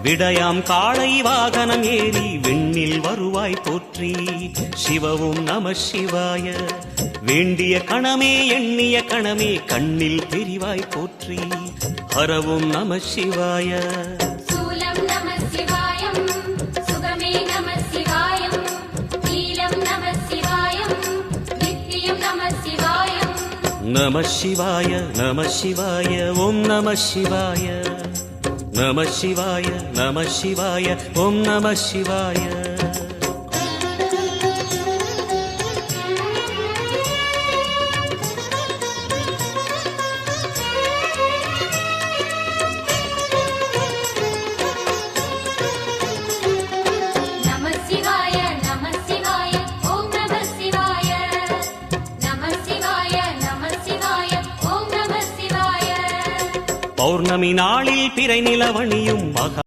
விடயாம் காளை வாகனம் ஏறி விண்ணில் வருவாய் போற்றி. சிவவும் நம சிவாய. வேண்டிய கணமே எண்ணிய கணமே கண்ணில் தெரிவாய் போற்றி. ஹரவும் நம சிவாய. சூலம் நம சிவாயம், சுகமே நம சிவாயம், நீலம் நம சிவாயம், நித்தியம் நம சிவாயம். நம சிவாய நம சிவாய ஓம் நம சிவாய. நம சிவாய நம சிவாய ஓம் நம சிவாய. பௌர்ணமி நாளில் பிறை நிலவணியும் மகா